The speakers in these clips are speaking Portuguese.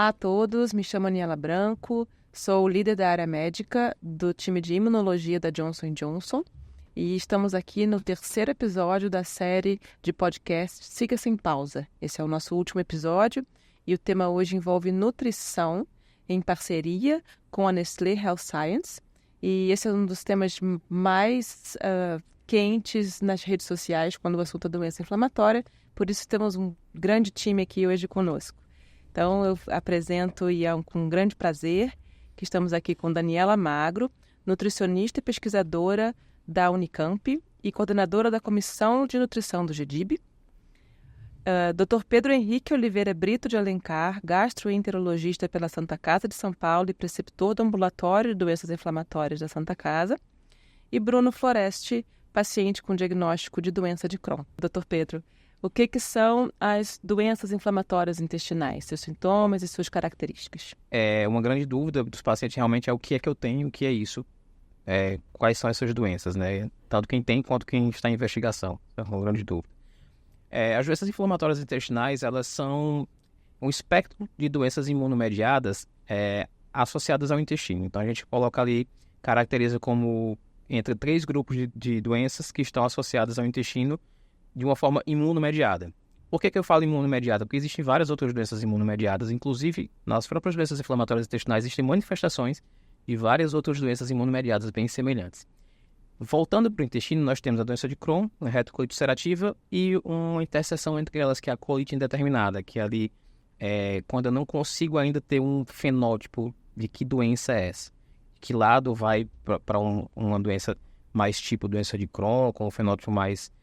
Olá a todos, me chamo Aniela Branco, sou líder da área médica do time de imunologia da Johnson & Johnson e estamos aqui no terceiro episódio da série de podcast Siga Sem Pausa. Esse é o nosso último episódio e o tema hoje envolve nutrição em parceria com a Nestlé Health Science, e esse é um dos temas mais quentes nas redes sociais quando o assunto é doença inflamatória, por isso temos um grande time aqui hoje conosco. Então, eu apresento e é com grande prazer que estamos aqui com Daniela Magro, nutricionista e pesquisadora da Unicamp e coordenadora da Comissão de Nutrição do GDIB. Dr. Pedro Henrique Oliveira Brito de Alencar, gastroenterologista pela Santa Casa de São Paulo e preceptor do Ambulatório de Doenças Inflamatórias da Santa Casa. E Bruno Floresti, paciente com diagnóstico de doença de Crohn. Dr. Pedro, o que são as doenças inflamatórias intestinais, seus sintomas e suas características? Uma grande dúvida dos pacientes realmente é o que é que eu tenho, o que é isso, quais são essas doenças, né? Tanto quem tem quanto quem está em investigação. É uma grande dúvida. As doenças inflamatórias intestinais, elas são um espectro de doenças imunomediadas associadas ao intestino. Então, a gente coloca ali, caracteriza como entre 3 grupos de doenças que estão associadas ao intestino de uma forma imunomediada. Por que eu falo imunomediada? Porque existem várias outras doenças imunomediadas, inclusive nas próprias doenças inflamatórias intestinais existem manifestações de várias outras doenças imunomediadas bem semelhantes. Voltando para o intestino, nós temos a doença de Crohn, a retocolite ulcerativa e uma interseção entre elas, que é a colite indeterminada, que ali quando eu não consigo ainda ter um fenótipo de que doença é essa. Que lado vai para uma doença mais tipo doença de Crohn, com um fenótipo mais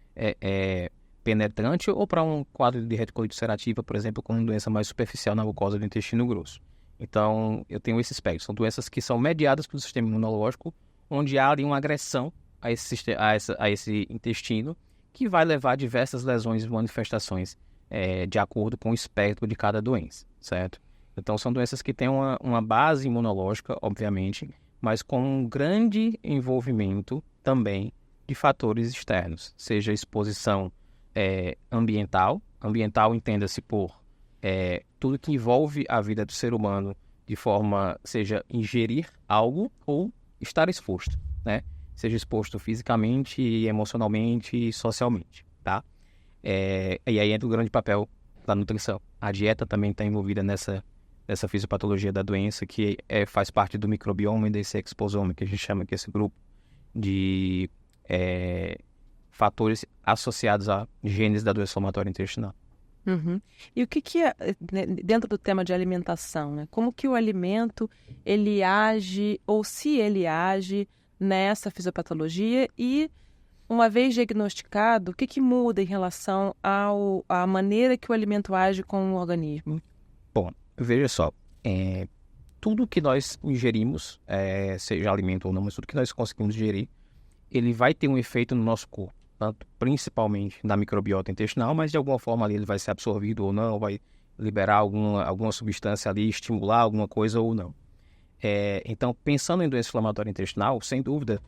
penetrante, ou para um quadro de retocolite ulcerativa, por exemplo, com uma doença mais superficial na mucosa do intestino grosso. Então, eu tenho esse espectro. São doenças que são mediadas pelo sistema imunológico, onde há ali uma agressão a esse intestino, que vai levar a diversas lesões e manifestações de acordo com o espectro de cada doença, certo? Então, são doenças que têm uma base imunológica, obviamente, mas com um grande envolvimento também de fatores externos, seja exposição ambiental. Ambiental, entenda-se por tudo que envolve a vida do ser humano de forma, seja ingerir algo ou estar exposto, né? Seja exposto fisicamente, emocionalmente e socialmente, tá? E aí entra o grande papel da nutrição. A dieta também está envolvida nessa fisiopatologia da doença, que faz parte do microbioma e desse exposome, que a gente chama que esse grupo de fatores associados a genes da doença inflamatória intestinal. Uhum. E o que é, né, dentro do tema de alimentação, né? Como que o alimento, ele age, ou se ele age nessa fisiopatologia e, uma vez diagnosticado, o que muda em relação à maneira que o alimento age com o organismo? Bom, veja só, tudo que nós ingerimos, seja alimento ou não, mas tudo que nós conseguimos ingerir, ele vai ter um efeito no nosso corpo, tanto principalmente na microbiota intestinal, mas de alguma forma ali ele vai ser absorvido ou não, vai liberar alguma substância ali, estimular alguma coisa ou não. Então, pensando em doença inflamatória intestinal, sem dúvida,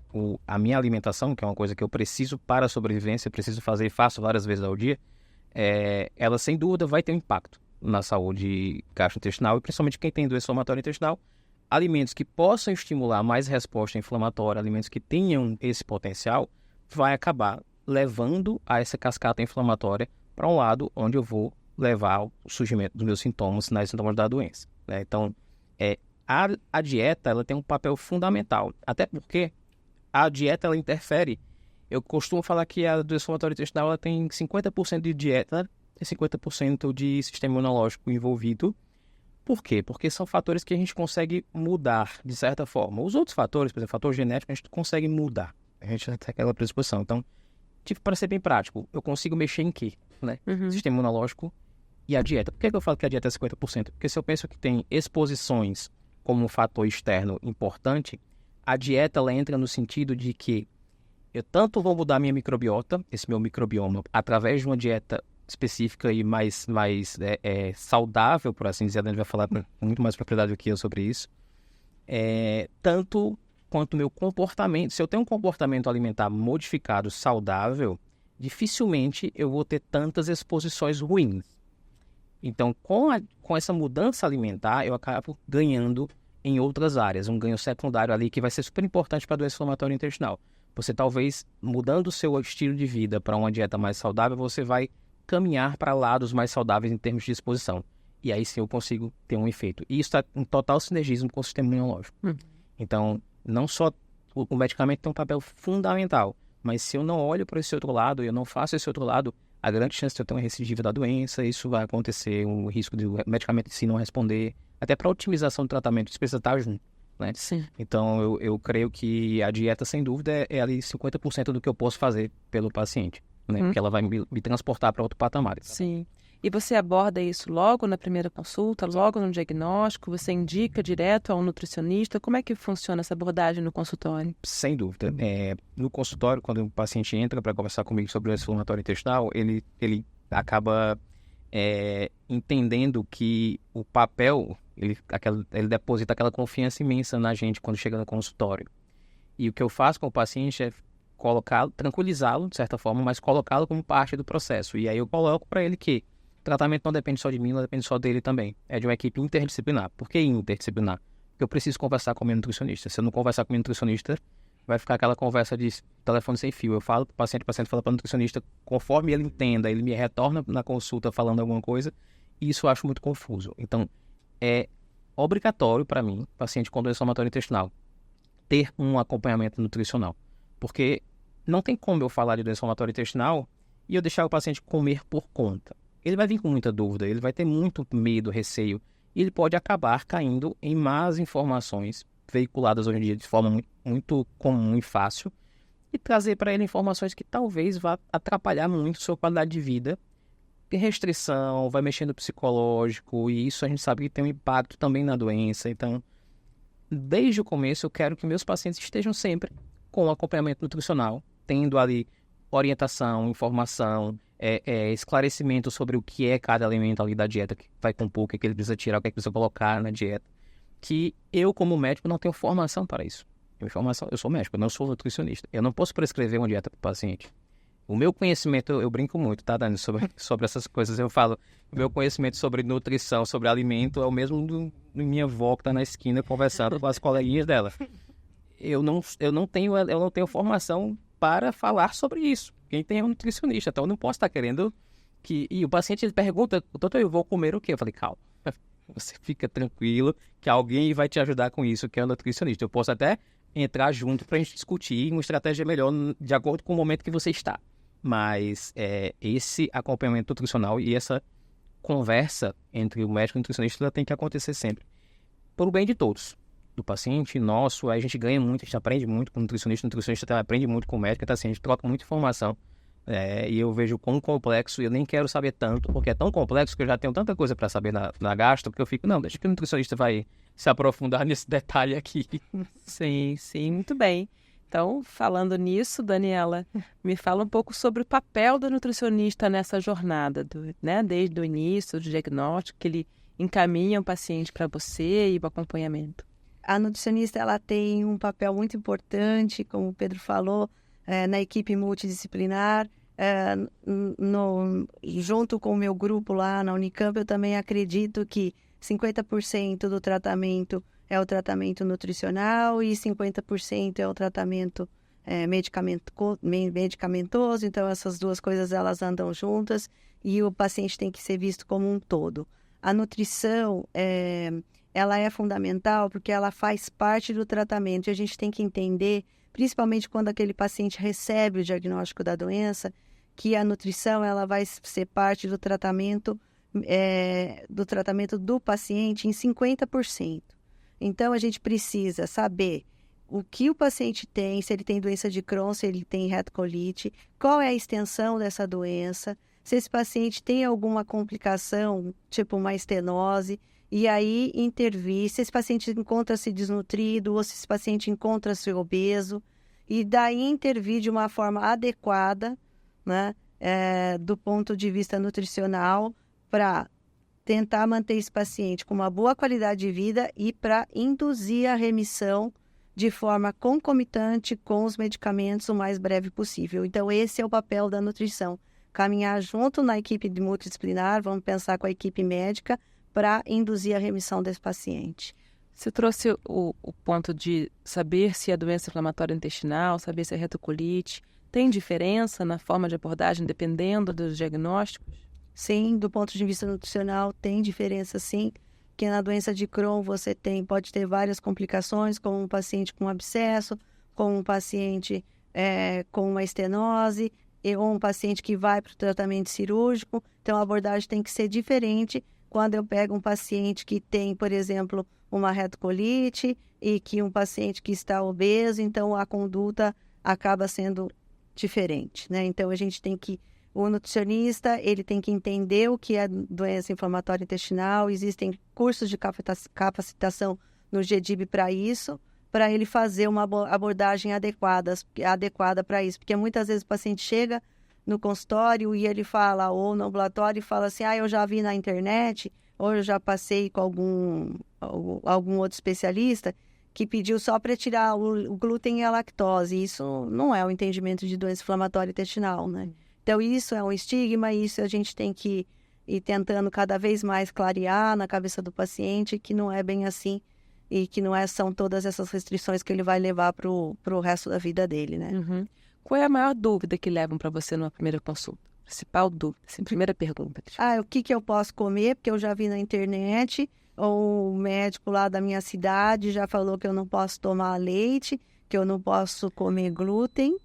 a minha alimentação, que é uma coisa que eu preciso para a sobrevivência, preciso fazer e faço várias vezes ao dia, ela sem dúvida vai ter um impacto na saúde gastrointestinal, e principalmente quem tem doença inflamatória intestinal, alimentos que possam estimular mais resposta inflamatória, alimentos que tenham esse potencial, vai acabar levando a essa cascata inflamatória para um lado onde eu vou levar o surgimento dos meus sintomas, sinais e sintomas da doença, né? Então, a dieta ela tem um papel fundamental, até porque a dieta ela interfere. Eu costumo falar que a doença inflamatória intestinal ela tem 50% de dieta e 50% de sistema imunológico envolvido. Por quê? Porque são fatores que a gente consegue mudar, de certa forma. Os outros fatores, por exemplo, fator genético, a gente consegue mudar. A gente tem aquela predisposição. Então, para ser bem prático, eu consigo mexer em quê? Né? Uhum. Sistema imunológico e a dieta. Por que eu falo que a dieta é 50%? Porque se eu penso que tem exposições como um fator externo importante, a dieta ela entra no sentido de que eu tanto vou mudar minha microbiota, esse meu microbioma, através de uma dieta específica e mais saudável, por assim dizer. A gente vai falar com muito mais propriedade do que eu sobre isso. Tanto quanto o meu comportamento. Se eu tenho um comportamento alimentar modificado, saudável, dificilmente eu vou ter tantas exposições ruins. Então, com essa mudança alimentar, eu acabo ganhando em outras áreas, um ganho secundário ali que vai ser super importante para a doença inflamatória intestinal. Você talvez, mudando o seu estilo de vida para uma dieta mais saudável, você vai caminhar para lados mais saudáveis em termos de disposição. E aí sim eu consigo ter um efeito. E isso está em total sinergismo com o sistema imunológico. Então, não só o medicamento tem um papel fundamental, mas se eu não olho para esse outro lado, eu não faço esse outro lado, a grande chance de eu ter uma recidiva da doença, isso vai acontecer, o risco do medicamento em si não responder, até para otimização do tratamento, isso precisa estar junto, né? Sim. Então, eu creio que a dieta, sem dúvida, é ali 50% do que eu posso fazer pelo paciente, né? Porque ela vai me transportar para outro patamar. Sim. E você aborda isso logo na primeira consulta, logo no diagnóstico? Você indica direto a um nutricionista? Como é que funciona essa abordagem no consultório? Sem dúvida. No consultório, quando o paciente entra para conversar comigo sobre doença inflamatória intestinal, ele acaba entendendo que o papel, ele deposita aquela confiança imensa na gente quando chega no consultório. E o que eu faço com o paciente é tranquilizá-lo, de certa forma, mas colocá-lo como parte do processo. E aí eu coloco para ele que o tratamento não depende só de mim, não depende só dele também. É de uma equipe interdisciplinar. Por que interdisciplinar? Porque eu preciso conversar com o meu nutricionista. Se eu não conversar com o meu nutricionista, vai ficar aquela conversa de telefone sem fio. Eu falo para o paciente fala para o nutricionista, conforme ele entenda, ele me retorna na consulta falando alguma coisa, e isso eu acho muito confuso. Então, é obrigatório para mim, paciente com doença inflamatória intestinal, ter um acompanhamento nutricional. Porque não tem como eu falar de doença inflamatória intestinal e eu deixar o paciente comer por conta. Ele vai vir com muita dúvida, ele vai ter muito medo, receio, e ele pode acabar caindo em más informações veiculadas hoje em dia de forma muito, muito comum e fácil, e trazer para ele informações que talvez vá atrapalhar muito a sua qualidade de vida. Tem restrição, vai mexer no psicológico, e isso a gente sabe que tem um impacto também na doença. Então, desde o começo, eu quero que meus pacientes estejam sempre com acompanhamento nutricional, tendo ali orientação, informação, esclarecimento sobre o que é cada alimento ali da dieta, que vai compor, o que ele precisa tirar, o que ele precisa colocar na dieta. Que eu, como médico, não tenho formação para isso. Eu sou médico, eu não sou nutricionista. Eu não posso prescrever uma dieta para o paciente. O meu conhecimento, eu brinco muito, tá, Dani, sobre essas coisas. Eu falo, o meu conhecimento sobre nutrição, sobre alimento, é o mesmo do minha avó que está na esquina conversando com as coleguinhas dela. Eu não tenho formação para falar sobre isso. Quem tem é um nutricionista, então eu não posso estar querendo que... E o paciente, ele pergunta, doutor, eu vou comer o quê? Eu falei, calma, você fica tranquilo que alguém vai te ajudar com isso, que é o nutricionista. Eu posso até entrar junto para a gente discutir uma estratégia melhor de acordo com o momento que você está. Mas esse acompanhamento nutricional e essa conversa entre o médico e o nutricionista, ela tem que acontecer sempre. Por o bem de todos. Do paciente, nosso, a gente ganha muito, a gente aprende muito com o nutricionista também aprende muito com o médico, então assim, a gente troca muita informação. E eu vejo quão complexo, e eu nem quero saber tanto, porque é tão complexo que eu já tenho tanta coisa para saber na gastro, porque eu fico, não, deixa que o nutricionista vai se aprofundar nesse detalhe aqui. Sim, sim, muito bem. Então, falando nisso, Daniela, me fala um pouco sobre o papel do nutricionista nessa jornada, né? Desde o início, do diagnóstico, que ele encaminha o paciente para você e o acompanhamento. A nutricionista, ela tem um papel muito importante, como o Pedro falou, na equipe multidisciplinar. Junto com o meu grupo lá na Unicamp, eu também acredito que 50% do tratamento é o tratamento nutricional e 50% é o tratamento medicamentoso. Então, essas duas coisas, elas andam juntas e o paciente tem que ser visto como um todo. A nutrição, ela é fundamental porque ela faz parte do tratamento e a gente tem que entender, principalmente quando aquele paciente recebe o diagnóstico da doença, que a nutrição ela vai ser parte do tratamento do paciente em 50%. Então, a gente precisa saber o que o paciente tem, se ele tem doença de Crohn, se ele tem retocolite, qual é a extensão dessa doença, se esse paciente tem alguma complicação, tipo uma estenose, e aí intervir, se esse paciente encontra-se desnutrido ou se esse paciente encontra-se obeso, e daí intervir de uma forma adequada, né, do ponto de vista nutricional, para tentar manter esse paciente com uma boa qualidade de vida e para induzir a remissão de forma concomitante com os medicamentos o mais breve possível. Então, esse é o papel da nutrição. caminhar junto na equipe multidisciplinar, vamos pensar com a equipe médica para induzir a remissão desse paciente. Você trouxe o ponto de saber se é doença inflamatória intestinal, saber se é retocolite. Tem diferença na forma de abordagem dependendo dos diagnósticos? Sim, do ponto de vista nutricional tem diferença sim, que na doença de Crohn você pode ter várias complicações, como um paciente com abscesso, como um paciente com uma estenose, ou um paciente que vai para o tratamento cirúrgico. Então a abordagem tem que ser diferente quando eu pego um paciente que tem, por exemplo, uma retocolite e que um paciente que está obeso, então a conduta acaba sendo diferente, né? Então o nutricionista, ele tem que entender o que é doença inflamatória intestinal, existem cursos de capacitação no GDIB para isso, para ele fazer uma abordagem adequada para isso, porque muitas vezes o paciente chega no consultório e ele fala, ou no ambulatório, e fala assim, eu já vi na internet, ou eu já passei com algum outro especialista que pediu só para tirar o glúten e a lactose. Isso não é o entendimento de doença inflamatória intestinal, né? Então, isso é um estigma, isso a gente tem que ir tentando cada vez mais clarear na cabeça do paciente que não é bem assim e que são todas essas restrições que ele vai levar para o resto da vida dele, né? Uhum. Qual é a maior dúvida que levam para você numa primeira consulta? Principal dúvida, assim, primeira pergunta. O que eu posso comer? Porque eu já vi na internet, ou o médico lá da minha cidade já falou que eu não posso tomar leite, que eu não posso comer glúten.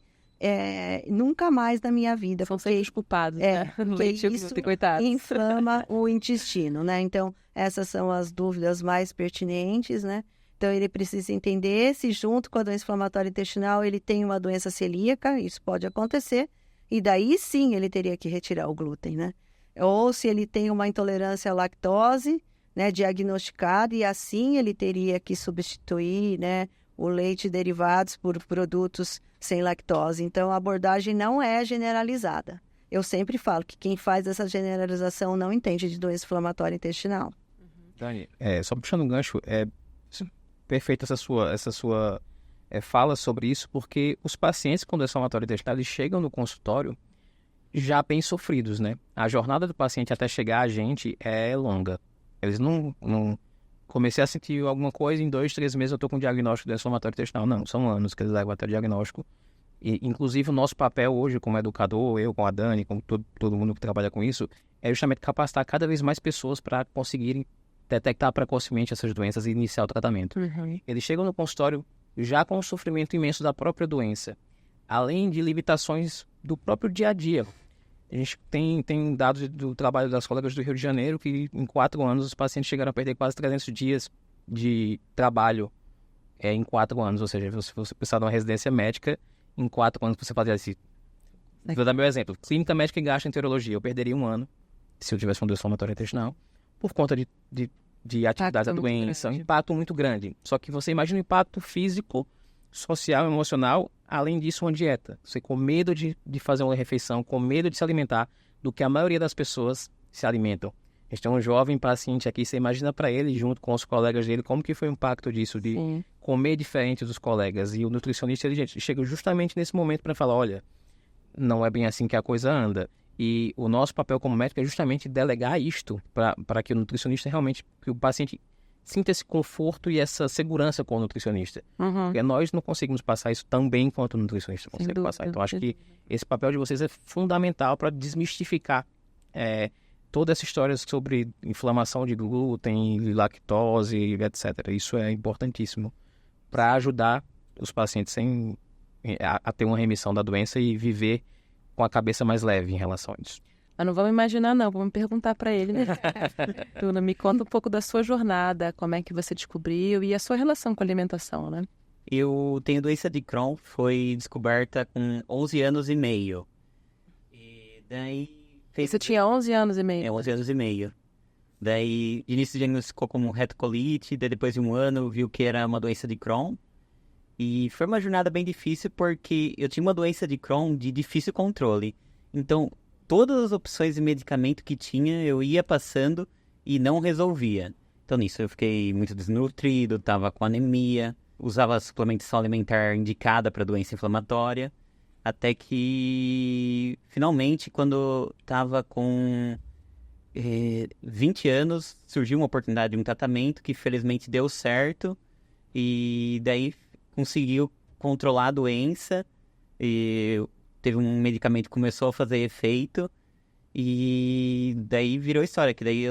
Nunca mais na minha vida. São sempre os culpados, né? Leite e glúten, coitado. Inflama o intestino, né? Então, essas são as dúvidas mais pertinentes, né? Então, ele precisa entender se junto com a doença inflamatória intestinal ele tem uma doença celíaca, isso pode acontecer, e daí sim ele teria que retirar o glúten, né? Ou se ele tem uma intolerância à lactose, né, diagnosticada, e assim ele teria que substituir, né, o leite e derivados por produtos sem lactose. Então, a abordagem não é generalizada. Eu sempre falo que quem faz essa generalização não entende de doença inflamatória intestinal. Dani, só puxando um gancho, perfeita essa sua fala sobre isso, porque os pacientes com doença inflamatória intestinal, eles chegam no consultório já bem sofridos, né? A jornada do paciente até chegar a gente é longa. Eles não comecei a sentir alguma coisa, em 2, 3 meses eu estou com diagnóstico de doença inflamatória intestinal. Não, são anos que eles levam até o diagnóstico. E, inclusive, o nosso papel hoje como educador, eu com a Dani, com todo mundo que trabalha com isso, é justamente capacitar cada vez mais pessoas para conseguirem detectar precocemente essas doenças e iniciar o tratamento. Uhum. Eles chegam no consultório já com o sofrimento imenso da própria doença, além de limitações do próprio dia a dia. A gente tem dados do trabalho das colegas do Rio de Janeiro que em 4 anos os pacientes chegaram a perder quase 300 dias de trabalho em 4 anos. Ou seja, se você pensar numa residência médica, em 4 anos você fazia assim. Vou dar meu exemplo. Clínica médica e gastroenterologia. Eu perderia 1 ano se eu tivesse uma doença inflamatória intestinal por conta de atividades da doença. Um impacto muito grande. Só que você imagina o impacto físico, social, emocional, além disso uma dieta. Você com medo de fazer uma refeição, com medo de se alimentar do que a maioria das pessoas se alimentam. A gente tem um jovem paciente aqui, você imagina para ele, junto com os colegas dele, como que foi o impacto disso, de comer diferente dos colegas. E o nutricionista, ele chega justamente nesse momento para falar, olha, não é bem assim que a coisa anda. E o nosso papel como médico é justamente delegar isto para que o nutricionista realmente, que o paciente sinta esse conforto e essa segurança com o nutricionista. Uhum. Porque nós não conseguimos passar isso tão bem quanto o nutricionista consegue passar. Então, acho que esse papel de vocês é fundamental para desmistificar toda essa história sobre inflamação de glúten, lactose, etc. Isso é importantíssimo para ajudar os pacientes a ter uma remissão da doença e viver com a cabeça mais leve em relação a isso. Mas não vamos imaginar, não. Vamos perguntar para ele, né? Tuna, me conta um pouco da sua jornada, como é que você descobriu e a sua relação com a alimentação, né? Eu tenho doença de Crohn, foi descoberta com 11 anos e meio. E daí... Você tinha 11 anos e meio? 11 anos e meio. Daí, de início diagnosticou como retocolite, daí depois de 1 ano viu que era uma doença de Crohn. E foi uma jornada bem difícil porque eu tinha uma doença de Crohn de difícil controle. Então, todas as opções de medicamento que tinha, eu ia passando e não resolvia. Então, nisso eu fiquei muito desnutrido, estava com anemia, usava suplementação alimentar indicada para doença inflamatória. Até que, finalmente, quando estava com 20 anos, surgiu uma oportunidade de um tratamento que, felizmente, deu certo. E daí conseguiu controlar a doença. E teve um medicamento que começou a fazer efeito. E daí virou história, que daí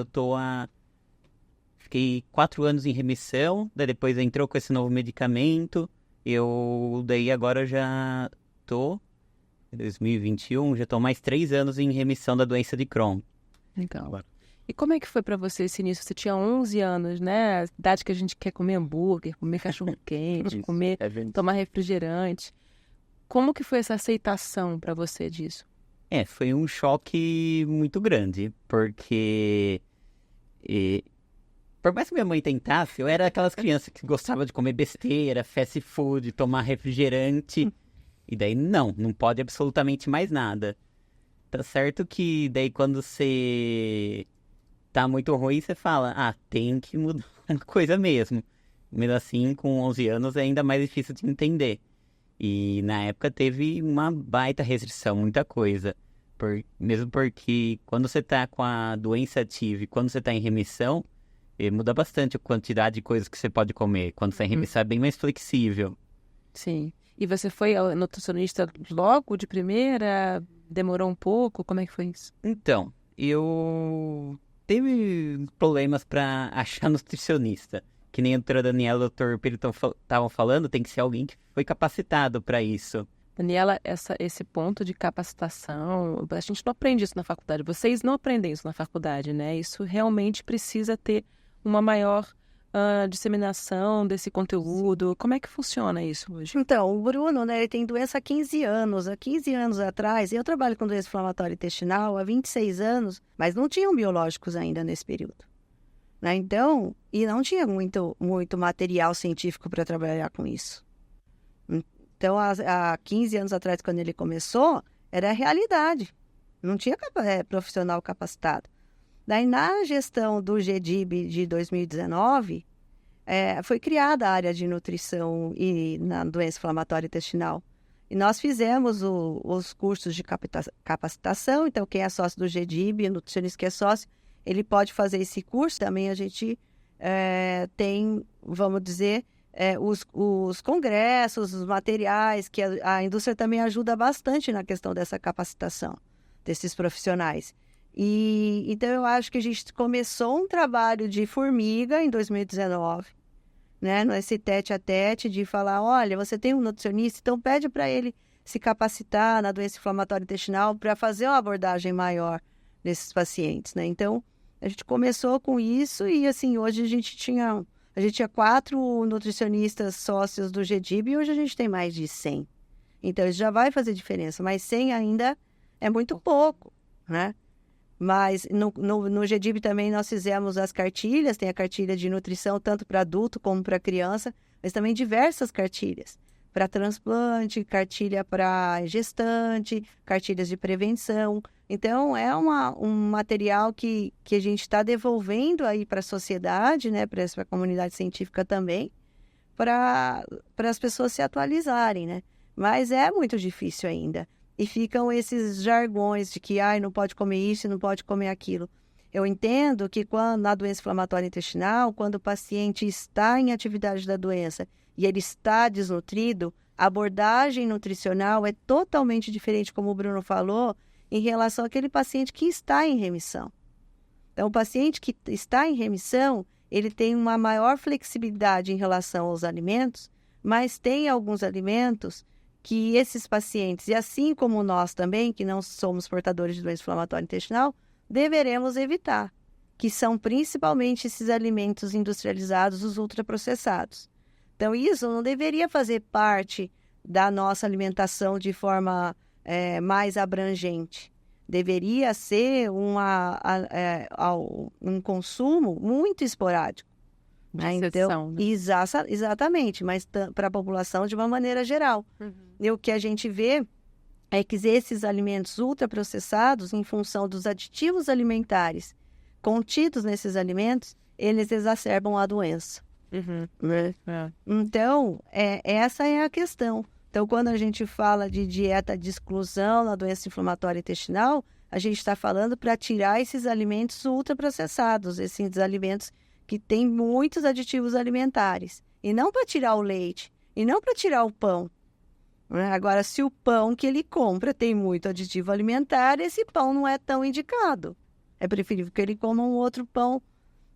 fiquei 4 anos em remissão, daí depois entrou com esse novo medicamento. Daí agora já tô, em 2021, já tô mais 3 anos em remissão da doença de Crohn. Legal. E como é que foi pra você esse início? Você tinha 11 anos, né? A idade que a gente quer comer hambúrguer, comer cachorro-quente, tomar refrigerante. Como que foi essa aceitação pra você disso? Foi um choque muito grande, porque por mais que minha mãe tentasse, eu era aquelas crianças que gostavam de comer besteira, fast food, tomar refrigerante, e daí não pode absolutamente mais nada. Tá certo que daí quando você tá muito ruim, você fala, tem que mudar uma coisa mesmo. Mesmo assim, com 11 anos é ainda mais difícil de entender. E na época teve uma baita restrição, muita coisa. Mesmo porque quando você tá com a doença ativa e quando você tá em remissão, muda bastante a quantidade de coisas que você pode comer. Quando você tá em remissão é bem mais flexível. Sim. E você foi ao nutricionista logo de primeira? Demorou um pouco? Como é que foi isso? Então, eu teve problemas pra achar nutricionista. Que nem a doutora Daniela e o doutor Pedro estavam falando, tem que ser alguém que foi capacitado para isso. Daniela, esse ponto de capacitação, a gente não aprende isso na faculdade. Vocês não aprendem isso na faculdade, né? Isso realmente precisa ter uma maior disseminação desse conteúdo. Como é que funciona isso hoje? Então, o Bruno, né, ele tem doença há 15 anos. Há 15 anos atrás, eu trabalho com doença inflamatória intestinal há 26 anos, mas não tinham biológicos ainda nesse período. Né? Então, e não tinha muito material científico para trabalhar com isso. Então, há 15 anos atrás, quando ele começou, era a realidade. Não tinha profissional capacitado. Daí, na gestão do GDIB de 2019, foi criada a área de nutrição e na doença inflamatória intestinal. E nós fizemos os cursos de capacitação. Então, quem é sócio do GDIB, nutricionista que é sócio, ele pode fazer esse curso. Também a gente tem, vamos dizer, os congressos, os materiais, que a indústria também ajuda bastante na questão dessa capacitação desses profissionais. E então eu acho que a gente começou um trabalho de formiga em 2019, né, nesse tete a tete de falar, olha, você tem um nutricionista, então pede para ele se capacitar na doença inflamatória intestinal para fazer uma abordagem maior desses pacientes, né? Então, a gente começou com isso e, assim, hoje a gente tinha 4 nutricionistas sócios do GDIB e hoje a gente tem mais de 100. Então, isso já vai fazer diferença, mas 100 ainda é muito pouco, né? Mas no GDIB também nós fizemos as cartilhas, tem a cartilha de nutrição tanto para adulto como para criança, mas também diversas cartilhas. Para transplante, cartilha para gestante, cartilhas de prevenção. Então, é um material que a gente está devolvendo aí para a sociedade, né, para a comunidade científica também, para as pessoas se atualizarem, né? Mas é muito difícil ainda. E ficam esses jargões de que não pode comer isso, não pode comer aquilo. Eu entendo que na doença inflamatória intestinal, quando o paciente está em atividade da doença e ele está desnutrido, a abordagem nutricional é totalmente diferente, como o Bruno falou, em relação àquele paciente que está em remissão. Então, o paciente que está em remissão, ele tem uma maior flexibilidade em relação aos alimentos, mas tem alguns alimentos que esses pacientes, e assim como nós também, que não somos portadores de doença inflamatória intestinal, deveremos evitar, que são principalmente esses alimentos industrializados, os ultraprocessados. Então, isso não deveria fazer parte da nossa alimentação de forma mais abrangente. Deveria ser um consumo muito esporádico. Então, né? Exatamente, mas para a população de uma maneira geral. Uhum. E o que a gente vê é que esses alimentos ultraprocessados, em função dos aditivos alimentares contidos nesses alimentos, eles exacerbam a doença. Uhum. Né? Então, essa é a questão. Então, quando a gente fala de dieta de exclusão na doença inflamatória intestinal, a gente está falando para tirar esses alimentos ultraprocessados, esses alimentos que têm muitos aditivos alimentares. E não para tirar o leite, e não para tirar o pão. Agora, se o pão que ele compra tem muito aditivo alimentar, esse pão não é tão indicado. É preferível que ele coma um outro pão.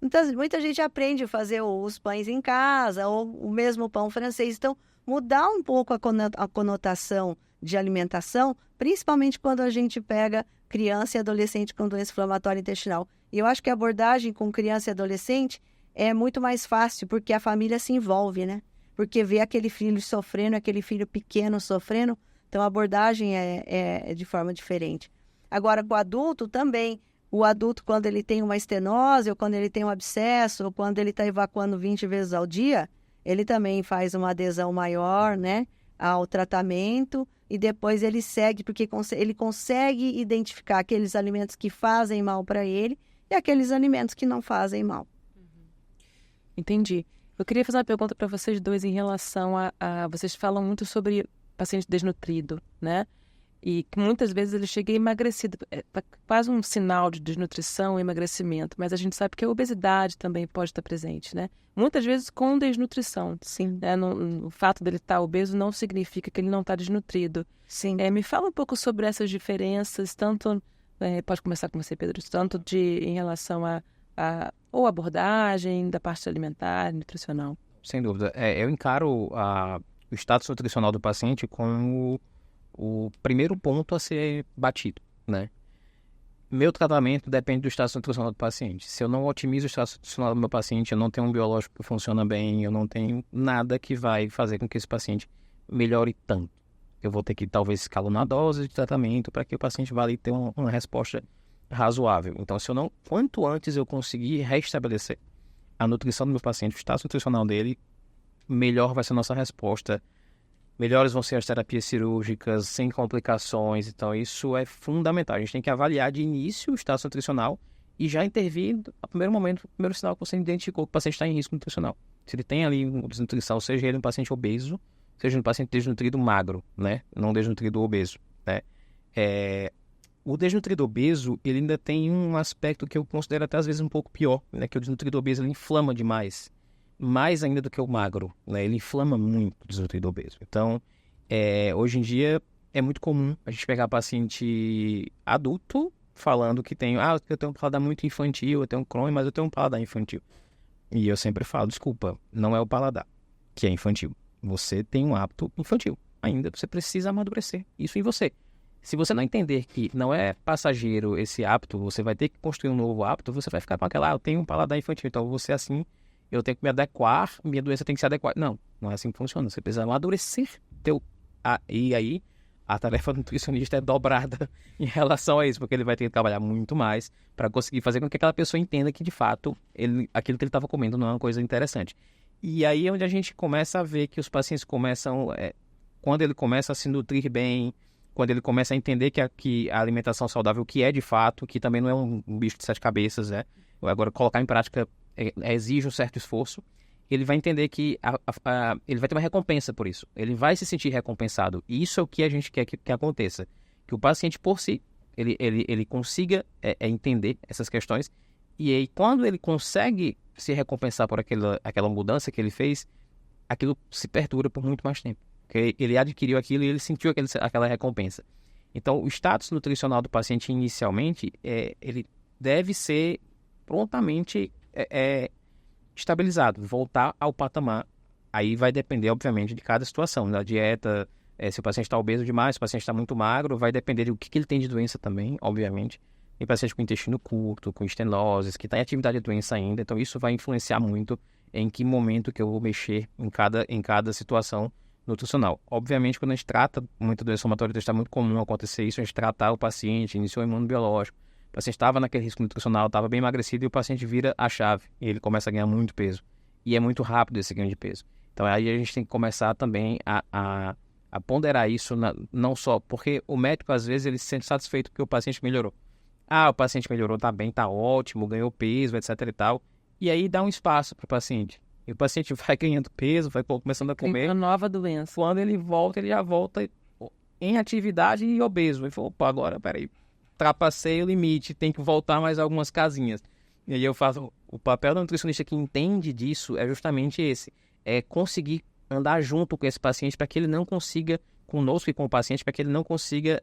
Então, muita gente aprende a fazer os pães em casa, ou o mesmo pão francês. Então, mudar um pouco a conotação de alimentação, principalmente quando a gente pega criança e adolescente com doença inflamatória intestinal. E eu acho que a abordagem com criança e adolescente é muito mais fácil, porque a família se envolve, né? Porque vê aquele filho sofrendo, aquele filho pequeno sofrendo, então a abordagem é de forma diferente. Agora, com o adulto também, o adulto quando ele tem uma estenose, ou quando ele tem um abscesso, ou quando ele está evacuando 20 vezes ao dia, ele também faz uma adesão maior, né, ao tratamento, e depois ele segue, porque ele consegue identificar aqueles alimentos que fazem mal para ele e aqueles alimentos que não fazem mal. Entendi. Eu queria fazer uma pergunta para vocês dois em relação vocês falam muito sobre paciente desnutrido, né? E que muitas vezes ele chega emagrecido. É quase um sinal de desnutrição e emagrecimento, mas a gente sabe que a obesidade também pode estar presente, né? Muitas vezes com desnutrição. Sim. Né? O fato dele estar obeso não significa que ele não está desnutrido. Sim. Me fala um pouco sobre essas diferenças, tanto... pode começar com você, Pedro. Tanto em relação ou abordagem da parte alimentar, nutricional. Sem dúvida. Eu encaro o status nutricional do paciente como o primeiro ponto a ser batido, né? Meu tratamento depende do status nutricional do paciente. Se eu não otimizo o status nutricional do meu paciente, eu não tenho um biológico que funciona bem, eu não tenho nada que vai fazer com que esse paciente melhore tanto. Eu vou ter que talvez escalonar a dose de tratamento para que o paciente vá ali ter uma resposta razoável. Então, quanto antes eu conseguir restabelecer a nutrição do meu paciente, o status nutricional dele, melhor vai ser a nossa resposta. Melhores vão ser as terapias cirúrgicas, sem complicações. Então, isso é fundamental. A gente tem que avaliar de início o status nutricional e já intervir no primeiro momento, no primeiro sinal que você identificou que o paciente está em risco nutricional. Se ele tem ali uma desnutrição, seja ele um paciente obeso, seja um paciente desnutrido magro, né? Não desnutrido obeso, né? O desnutrido obeso, ele ainda tem um aspecto que eu considero até às vezes um pouco pior, né? Que o desnutrido obeso, ele inflama demais. Mais ainda do que o magro, né? Ele inflama muito o desnutrido obeso. Então, hoje em dia, é muito comum a gente pegar paciente adulto falando que tem, eu tenho um paladar muito infantil, eu tenho um Crohn, mas eu tenho um paladar infantil. E eu sempre falo, desculpa, não é o paladar que é infantil. Você tem um hábito infantil. Ainda você precisa amadurecer isso em você. Se você não entender que não é passageiro esse hábito, você vai ter que construir um novo hábito, você vai ficar com aquela, eu tenho um paladar infantil, então você assim, eu tenho que me adequar, minha doença tem que se adequar. Não é assim que funciona. Você precisa amadurecer e aí a tarefa do nutricionista é dobrada em relação a isso, porque ele vai ter que trabalhar muito mais para conseguir fazer com que aquela pessoa entenda que, de fato, aquilo que ele estava comendo não é uma coisa interessante. E aí é onde a gente começa a ver que os pacientes começam, quando ele começa a se nutrir bem, quando ele começa a entender que a alimentação saudável, que é de fato, que também não é um bicho de 7 cabeças, agora colocar em prática exige um certo esforço, ele vai entender que ele vai ter uma recompensa por isso. Ele vai se sentir recompensado. E isso é o que a gente quer que aconteça. Que o paciente, por si, ele consiga entender essas questões. E aí, quando ele consegue se recompensar por aquela mudança que ele fez, aquilo se perdura por muito mais tempo. Porque ele adquiriu aquilo e ele sentiu aquela recompensa. Então, o status nutricional do paciente, inicialmente, ele deve ser prontamente estabilizado, voltar ao patamar. Aí vai depender, obviamente, de cada situação, da dieta, se o paciente está obeso demais, se o paciente está muito magro, vai depender do que ele tem de doença também, obviamente. Tem paciente com intestino curto, com estenoses, que está em atividade de doença ainda, então isso vai influenciar muito em que momento que eu vou mexer em cada situação nutricional. Obviamente, quando a gente trata muita doença inflamatória, está muito comum acontecer isso, a gente tratar o paciente, iniciou o imunobiológico, o paciente estava naquele risco nutricional, estava bem emagrecido e o paciente vira a chave e ele começa a ganhar muito peso. E é muito rápido esse ganho de peso. Então aí a gente tem que começar também a ponderar isso, não só porque o médico às vezes ele se sente satisfeito porque o paciente melhorou. O paciente melhorou, tá bem, tá ótimo, ganhou peso, etc e tal. E aí dá um espaço para o paciente. E o paciente vai ganhando peso, vai começando a Tem comer. uma nova doença. Quando ele volta, ele já volta em atividade e obeso. Ele falou, opa, agora, peraí, ultrapassei o limite, tem que voltar mais algumas casinhas. E aí eu faço, o papel do nutricionista que entende disso é justamente esse, é conseguir andar junto com esse paciente para que ele não consiga, conosco e com o paciente, para que ele não consiga,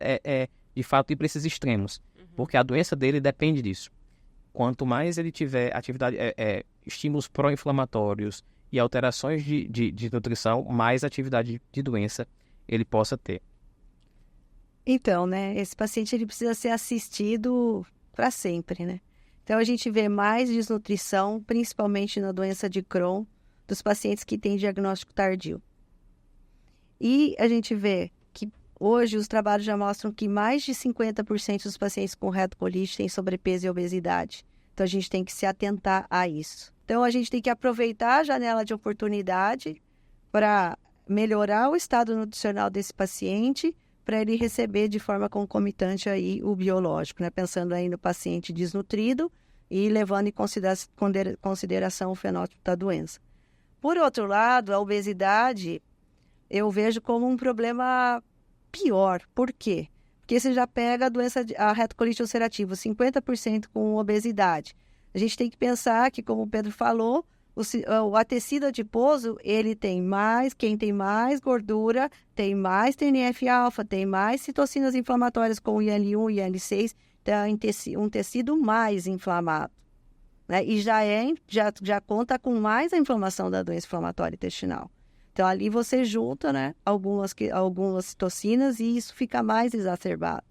de fato, ir para esses extremos. Porque a doença dele depende disso. Quanto mais ele tiver atividade, estímulos pró-inflamatórios e alterações de nutrição, mais atividade de doença ele possa ter. Então, né, esse paciente ele precisa ser assistido para sempre, né? Então, a gente vê mais desnutrição, principalmente na doença de Crohn, dos pacientes que têm diagnóstico tardio. E a gente vê que hoje os trabalhos já mostram que mais de 50% dos pacientes com retocolite têm sobrepeso e obesidade. Então, a gente tem que se atentar a isso. Então, a gente tem que aproveitar a janela de oportunidade para melhorar o estado nutricional desse paciente, para ele receber de forma concomitante aí o biológico, né? Pensando aí no paciente desnutrido e levando em consideração o fenótipo da doença. Por outro lado, a obesidade eu vejo como um problema pior. Por quê? Porque você já pega a retocolite ulcerativa, 50% com obesidade. A gente tem que pensar que, como o Pedro falou, o tecido adiposo, ele tem mais, quem tem mais gordura, tem mais TNF-alfa, tem mais citocinas inflamatórias como IL-1 e IL-6, tem um tecido mais inflamado, né? E já conta com mais a inflamação da doença inflamatória intestinal. Então, ali você junta, né, algumas citocinas e isso fica mais exacerbado.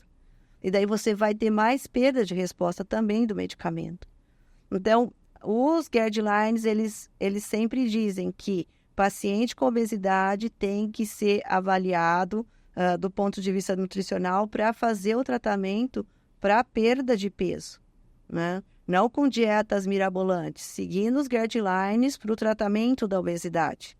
E daí você vai ter mais perda de resposta também do medicamento. Então, os guidelines, eles sempre dizem que paciente com obesidade tem que ser avaliado do ponto de vista nutricional para fazer o tratamento para perda de peso, né? Não com dietas mirabolantes, seguindo os guidelines para o tratamento da obesidade.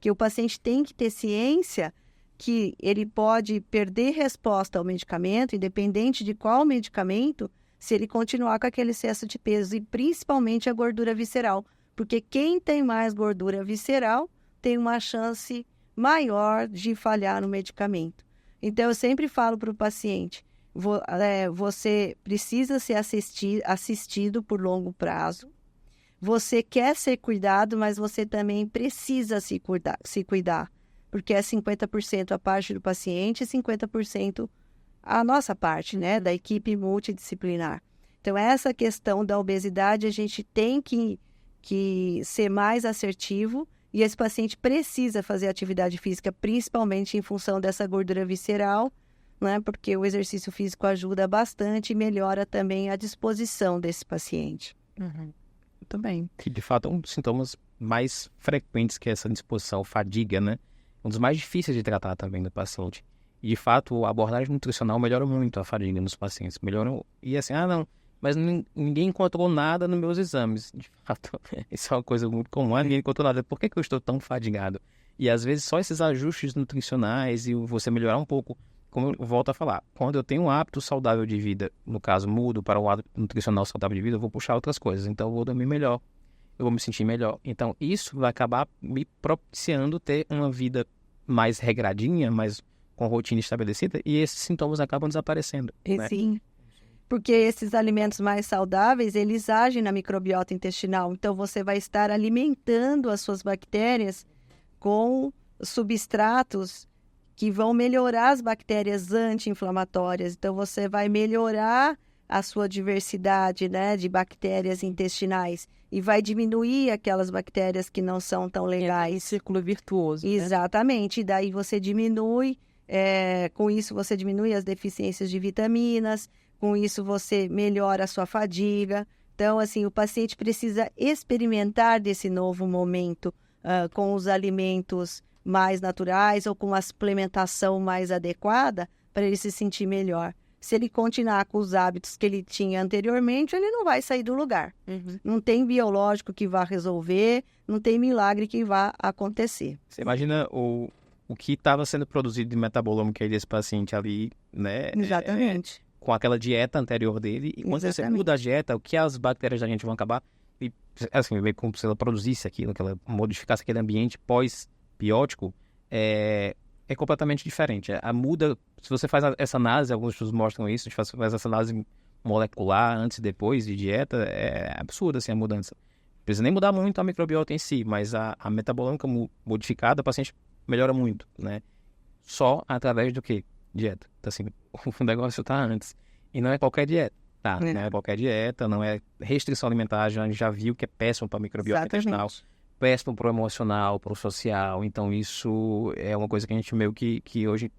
Que o paciente tem que ter ciência que ele pode perder resposta ao medicamento, independente de qual medicamento, se ele continuar com aquele excesso de peso e principalmente a gordura visceral. Porque quem tem mais gordura visceral tem uma chance maior de falhar no medicamento. Então, eu sempre falo para o paciente, você precisa ser assistido por longo prazo. Você quer ser cuidado, mas você também precisa se cuidar. Porque é 50% a parte do paciente e 50% a nossa parte, né, da equipe multidisciplinar. Então, essa questão da obesidade, a gente tem que ser mais assertivo e esse paciente precisa fazer atividade física, principalmente em função dessa gordura visceral, né, porque o exercício físico ajuda bastante e melhora também a disposição desse paciente. Uhum. Muito bem. Que, de fato, é um dos sintomas mais frequentes que é essa indisposição, fadiga, né? Um dos mais difíceis de tratar também do paciente. E, de fato, a abordagem nutricional melhora muito a fadiga nos pacientes. Melhoram, e assim, não, mas ninguém encontrou nada nos meus exames. De fato, isso é uma coisa muito comum. Ninguém encontrou nada. Por que eu estou tão fadigado? E, às vezes, só esses ajustes nutricionais e você melhorar um pouco, como eu volto a falar, quando eu tenho um hábito saudável de vida, no caso, mudo para um hábito nutricional saudável de vida, eu vou puxar outras coisas. Então, eu vou dormir melhor. Eu vou me sentir melhor. Então, isso vai acabar me propiciando ter uma vida mais regradinha, mais com rotina estabelecida, e esses sintomas acabam desaparecendo. Né? Sim, porque esses alimentos mais saudáveis, eles agem na microbiota intestinal. Então, você vai estar alimentando as suas bactérias com substratos que vão melhorar as bactérias anti-inflamatórias. Então, você vai melhorar a sua diversidade, né, de bactérias intestinais e vai diminuir aquelas bactérias que não são tão legais. É um círculo virtuoso. Exatamente. Né? E daí você diminui, com isso você diminui as deficiências de vitaminas, com isso você melhora a sua fadiga. Então, assim, o paciente precisa experimentar desse novo momento com os alimentos mais naturais ou com a suplementação mais adequada para ele se sentir melhor. Se ele continuar com os hábitos que ele tinha anteriormente, ele não vai sair do lugar. Uhum. Não tem biológico que vá resolver, não tem milagre que vá acontecer. Você imagina o que estava sendo produzido de metaboloma que é desse paciente ali, né? Exatamente. Com aquela dieta anterior dele. E quando você muda a dieta, o que as bactérias da gente vão acabar e assim, ver como se ela produzisse aquilo, que ela modificasse aquele ambiente pós-biótico, é completamente diferente. Muda, se você faz essa análise, alguns estudos mostram isso, a gente faz essa análise molecular antes e depois de dieta, é absurda assim, a mudança. Não precisa nem mudar muito a microbiota em si, mas a metabolômica modificada, o paciente melhora muito, né? Só através do quê? Dieta. Então, assim, o negócio tá antes. E não é qualquer dieta. Tá, não é qualquer dieta, não é restrição alimentar, a gente já viu que é péssimo para a microbiota intestinal, péssimo para o emocional, para o social. Então, isso é uma coisa que a gente meio que hoje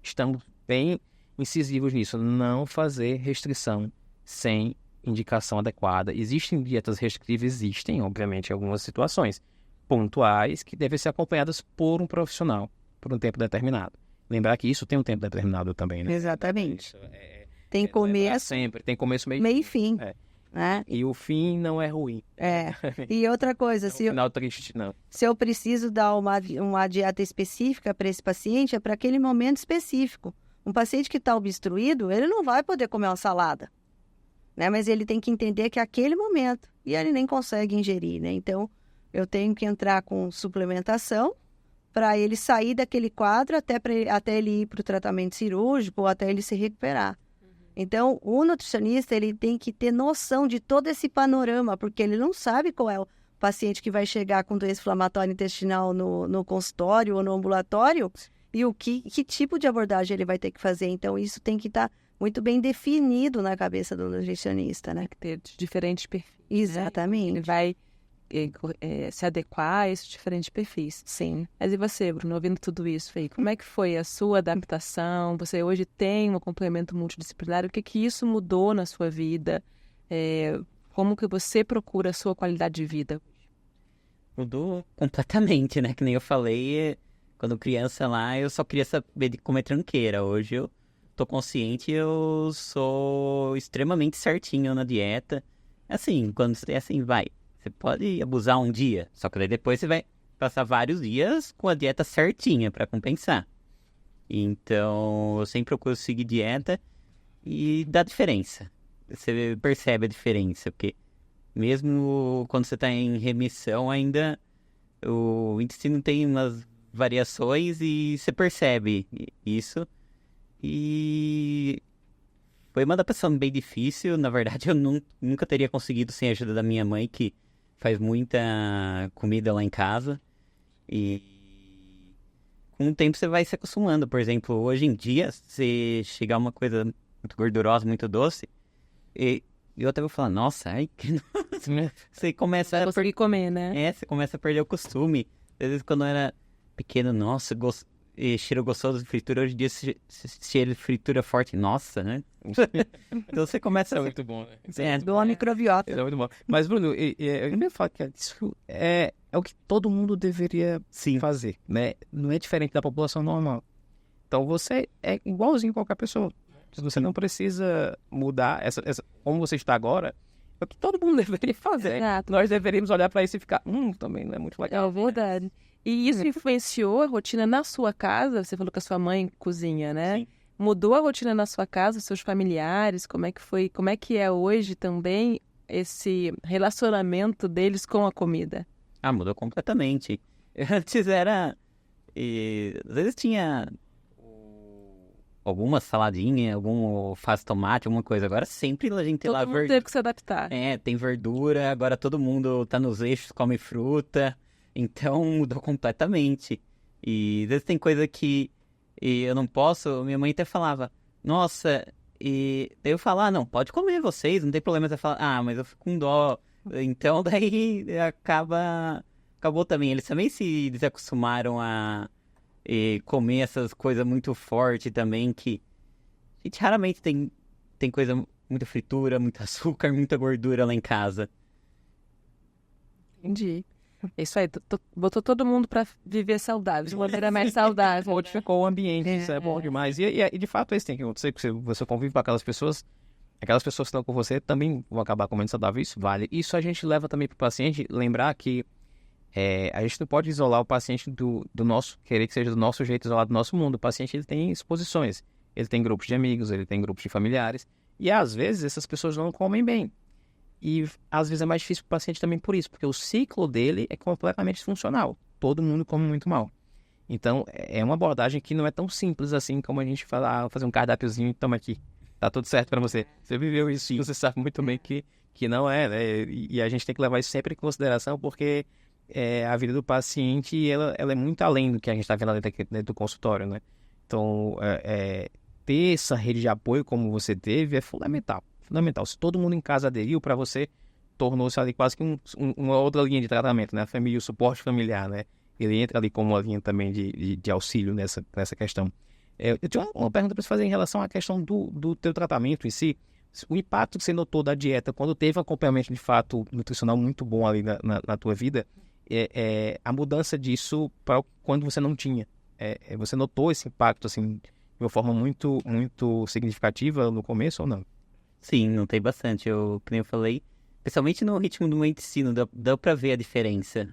estamos bem incisivos nisso. Não fazer restrição sem indicação adequada. Existem dietas restritivas, existem, obviamente, em algumas situações pontuais que devem ser acompanhadas por um profissional, por um tempo determinado. Lembrar que isso tem um tempo determinado também, né? Exatamente. Isso tem começo, sempre, tem começo, meio e fim. Né? E o fim não é ruim. E outra coisa, final triste, não. Se eu preciso dar uma dieta específica para esse paciente, é para aquele momento específico. Um paciente que está obstruído, ele não vai poder comer uma salada, né? Mas ele tem que entender que é aquele momento, e ele nem consegue ingerir, né? Então, eu tenho que entrar com suplementação para ele sair daquele quadro até ele ir para o tratamento cirúrgico ou até ele se recuperar. Então, o nutricionista, ele tem que ter noção de todo esse panorama, porque ele não sabe qual é o paciente que vai chegar com doença inflamatória intestinal no consultório ou no ambulatório e que tipo de abordagem ele vai ter que fazer. Então, isso tem que estar muito bem definido na cabeça do nutricionista, né? Ter diferentes perfis. Exatamente. Né? Ele vai se adequar a esses diferentes perfis. Sim. Mas e você, Bruno, ouvindo tudo isso aí, como é que foi a sua adaptação? Você hoje tem um complemento multidisciplinar, o que isso mudou na sua vida? Como que você procura a sua qualidade de vida? Mudou completamente, né? Que nem eu falei, quando criança lá, eu só queria saber de comer tranqueira. Hoje eu tô consciente, eu sou extremamente certinho na dieta. Assim, quando você você pode abusar um dia, só que daí depois você vai passar vários dias com a dieta certinha para compensar. Então, eu sempre procuro seguir dieta e dá diferença. Você percebe a diferença, porque mesmo quando você está em remissão, ainda o intestino tem umas variações e você percebe isso. E foi uma adaptação bem difícil. Na verdade, eu nunca teria conseguido sem a ajuda da minha mãe, que faz muita comida lá em casa. E com o tempo você vai se acostumando. Por exemplo, hoje em dia, se chegar uma coisa muito gordurosa, muito doce, e eu até vou falar, nossa, ai, que você começa a conseguir comer, né? você começa a perder o costume. Às vezes quando eu era pequeno, nossa, cheiro gostoso de fritura, hoje em dia cheiro de fritura forte, nossa, né? Então você começa... Isso é muito bom, né? Do microbiota. Isso é muito bom. Mas, Bruno, eu me falo que isso é o que todo mundo deveria fazer, né? Não é diferente da população normal. Então você é igualzinho a qualquer pessoa. Você não precisa mudar como você está agora. É o que todo mundo deveria fazer. Exato. Nós deveríamos olhar para isso e ficar, também não é muito legal. É verdade. E isso influenciou a rotina na sua casa? Você falou que a sua mãe cozinha, né? Sim. Mudou a rotina na sua casa, seus familiares? Como é que foi? Como é que é hoje também esse relacionamento deles com a comida? Mudou completamente. Antes era... às vezes tinha alguma saladinha, algum alface tomate, alguma coisa. Agora sempre a gente tem lá Todo mundo teve que se adaptar. tem verdura, agora todo mundo tá nos eixos, come fruta. Então mudou completamente. E às vezes tem coisa que eu não posso, minha mãe até falava, nossa, e daí eu falo, não, pode comer vocês, não tem problema. Você fala, mas eu fico com dó. Então daí acabou também. Eles também se desacostumaram a comer essas coisas muito fortes também, que a gente raramente tem coisa, muita fritura, muito açúcar, muita gordura lá em casa. Entendi. É isso aí, botou todo mundo para viver saudável, de uma maneira mais saudável. Modificou o ambiente, isso é bom demais. E de fato isso tem que acontecer, porque você convive com aquelas pessoas que estão com você também vão acabar comendo saudável, isso vale. Isso a gente leva também para o paciente lembrar que a gente não pode isolar o paciente do nosso, querer que seja do nosso jeito, isolado do nosso mundo. O paciente ele tem exposições, ele tem grupos de amigos, ele tem grupos de familiares, e às vezes essas pessoas não comem bem. E às vezes é mais difícil para o paciente também por isso, porque o ciclo dele é completamente disfuncional. Todo mundo come muito mal. Então, é uma abordagem que não é tão simples assim como a gente falar, fazer um cardápiozinho e toma aqui. Tá tudo certo para você. Você viveu isso e você sabe muito bem que não é, né? E a gente tem que levar isso sempre em consideração, porque a vida do paciente, ela é muito além do que a gente está vendo ali dentro do consultório, né? Então, ter essa rede de apoio como você teve é fundamental. Fundamental. Se todo mundo em casa aderiu para você, tornou-se ali quase que uma outra linha de tratamento, né? A família, o suporte familiar, né? Ele entra ali como uma linha também de auxílio nessa questão. Eu tinha uma pergunta para você fazer em relação à questão do teu tratamento em si. O impacto que você notou da dieta, quando teve um acompanhamento de fato nutricional muito bom ali na tua vida, a mudança disso para quando você não tinha. Você notou esse impacto assim, de uma forma muito, muito significativa no começo ou não? Sim, notei bastante. Como eu falei, principalmente no ritmo do meu intestino, deu pra ver a diferença.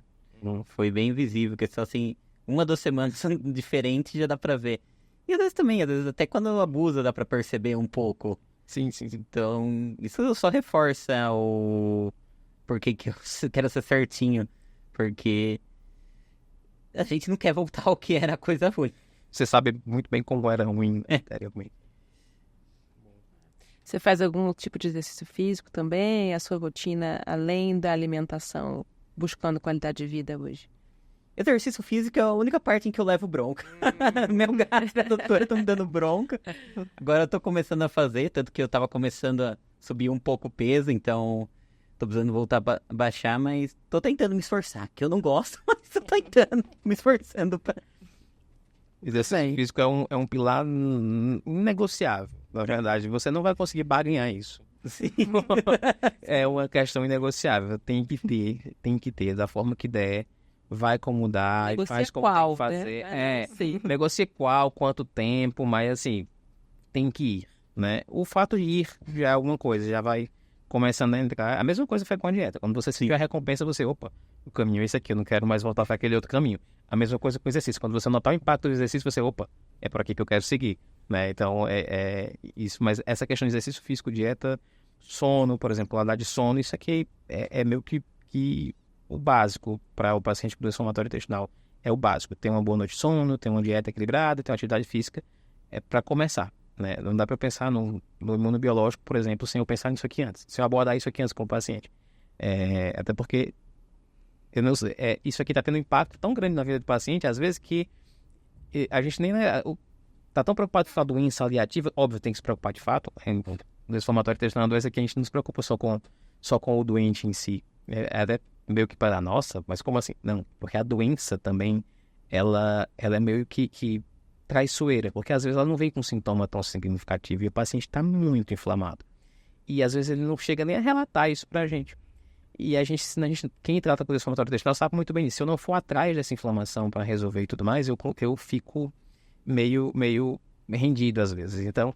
Foi bem visível, que é só assim, 1 ou 2 semanas diferentes já dá pra ver. E às vezes até quando abusa dá pra perceber um pouco. Sim, sim, sim. Então, isso só reforça o porquê que eu quero ser certinho. Porque a gente não quer voltar ao que era a coisa ruim. Você sabe muito bem como era ruim. Era ruim. Você faz algum tipo de exercício físico também? A sua rotina, além da alimentação, buscando qualidade de vida hoje? Exercício físico é a única parte em que eu levo bronca. Meu gasto da doutora tá me dando bronca. Agora eu tô começando a fazer, tanto que eu tava começando a subir um pouco o peso, então tô precisando voltar a baixar, mas tô tentando me esforçar, que eu não gosto, mas tô tentando, me esforçando pra... Exercício físico é um pilar inegociável, na verdade. Você não vai conseguir barganhar isso. Sim. É uma questão inegociável. Tem que ter, da forma que der. Vai como dá, e faz como tem que fazer. Né? Sim. Negocia qual, quanto tempo, mas assim, tem que ir, né? O fato de ir já é alguma coisa, já vai começando a entrar. A mesma coisa foi com a dieta. Quando você sentir a recompensa, você, opa, o caminho é esse aqui, eu não quero mais voltar para aquele outro caminho. A mesma coisa com o exercício. Quando você notar o impacto do exercício, você, opa, é por aqui que eu quero seguir, né? Então, isso. Mas essa questão de exercício físico, dieta, sono, por exemplo, qualidade de sono, isso aqui é meio que o básico para o paciente com doença inflamatória intestinal. É o básico. Ter uma boa noite de sono, ter uma dieta equilibrada, ter uma atividade física, para começar, né? Não dá para pensar no imunobiológico, por exemplo, sem eu pensar nisso aqui antes. Se eu abordar isso aqui antes com o paciente. Até porque eu não sei, isso aqui está tendo um impacto tão grande na vida do paciente, às vezes, que a gente nem está tão preocupado com a doença aliativa. Óbvio, tem que se preocupar de fato. Doença inflamatória intestinal é uma doença que a gente não se preocupa só com o doente em si. Até meio que para nossa, mas como assim? Não, porque a doença também, ela é meio que traiçoeira, porque às vezes ela não vem com um sintoma tão significativo e o paciente está muito inflamado. E às vezes ele não chega nem a relatar isso pra gente. E quem trata com doença inflamatória intestinal sabe muito bem isso. Se eu não for atrás dessa inflamação para resolver e tudo mais, eu fico meio rendido às vezes. Então,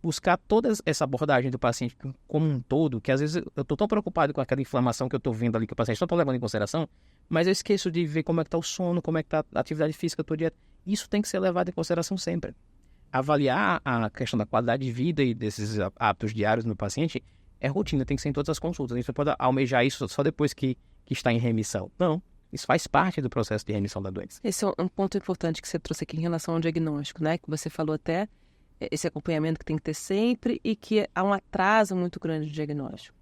buscar toda essa abordagem do paciente como um todo, que às vezes eu estou tão preocupado com aquela inflamação que eu estou vendo ali que o paciente não está levando em consideração, mas eu esqueço de ver como é que está o sono, como é que está a atividade física, a tua dieta. Isso tem que ser levado em consideração sempre. Avaliar a questão da qualidade de vida e desses hábitos diários no paciente é rotina, tem que ser em todas as consultas. A gente não pode almejar isso só depois que está em remissão. Não, isso faz parte do processo de remissão da doença. Esse é um ponto importante que você trouxe aqui em relação ao diagnóstico, né? Que você falou até, esse acompanhamento que tem que ter sempre e que há um atraso muito grande de diagnóstico.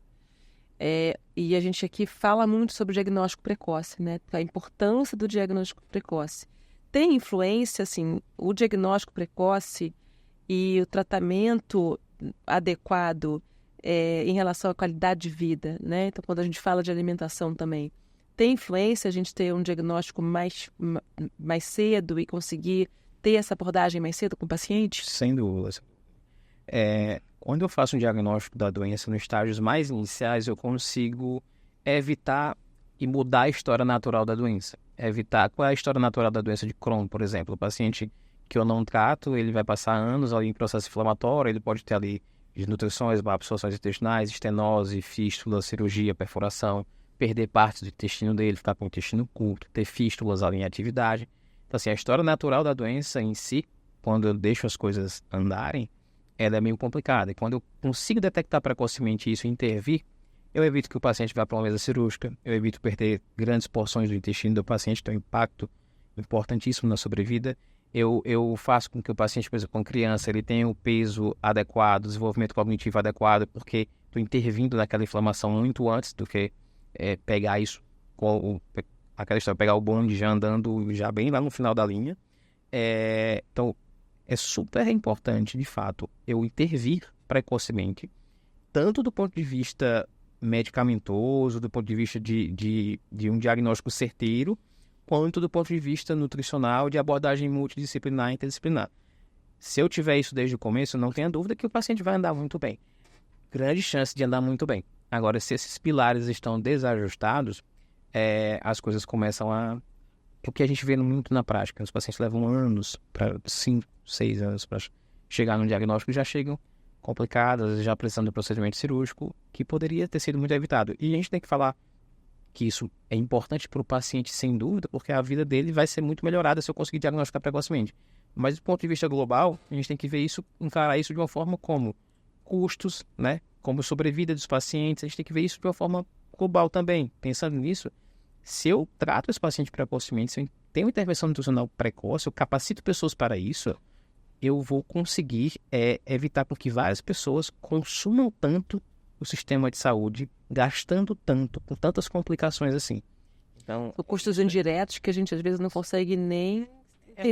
E a gente aqui fala muito sobre o diagnóstico precoce, né? A importância do diagnóstico precoce. Tem influência, assim, o diagnóstico precoce e o tratamento adequado em relação à qualidade de vida, né? Então, quando a gente fala de alimentação também, tem influência a gente ter um diagnóstico mais cedo e conseguir ter essa abordagem mais cedo com o paciente? Sem dúvida. Quando eu faço um diagnóstico da doença nos estágios mais iniciais, eu consigo evitar e mudar a história natural da doença. Qual é a história natural da doença de Crohn, por exemplo? O paciente que eu não trato, ele vai passar anos ali em processo inflamatório, ele pode ter ali desnutrições, absorções intestinais, estenose, fístula, cirurgia, perfuração, perder partes do intestino dele, ficar com o intestino curto, ter fístulas ali em atividade. Então, assim, a história natural da doença em si, quando eu deixo as coisas andarem, ela é meio complicada. E quando eu consigo detectar precocemente isso e intervir, eu evito que o paciente vá para uma mesa cirúrgica, eu evito perder grandes porções do intestino do paciente, tem um impacto importantíssimo na sobrevida. Eu faço com que o paciente, por exemplo, com criança, ele tenha o peso adequado, o desenvolvimento cognitivo adequado, porque estou intervindo naquela inflamação muito antes do que pegar isso, aquela história, pegar o bonde já andando já bem lá no final da linha. Então, é super importante, de fato, eu intervir precocemente, tanto do ponto de vista medicamentoso, do ponto de vista de um diagnóstico certeiro, quanto do ponto de vista nutricional, de abordagem multidisciplinar e interdisciplinar. Se eu tiver isso desde o começo, não tenha dúvida que o paciente vai andar muito bem. Grande chance de andar muito bem. Agora, se esses pilares estão desajustados, as coisas começam a... O que a gente vê muito na prática, os pacientes levam anos, 5, 6 anos para chegar no diagnóstico, já chegam complicadas, já precisando de procedimento cirúrgico, que poderia ter sido muito evitado. E a gente tem que falar que isso é importante para o paciente, sem dúvida, porque a vida dele vai ser muito melhorada se eu conseguir diagnosticar precocemente. Mas do ponto de vista global, a gente tem que ver isso, encarar isso de uma forma como custos, né? Como sobrevida dos pacientes, a gente tem que ver isso de uma forma global também. Pensando nisso, se eu trato esse paciente precocemente, se eu tenho intervenção nutricional precoce, eu capacito pessoas para isso, eu vou conseguir evitar com que várias pessoas consumam tanto o sistema de saúde, gastando tanto, com tantas complicações assim. Então, Custos indiretos que a gente às vezes não consegue nem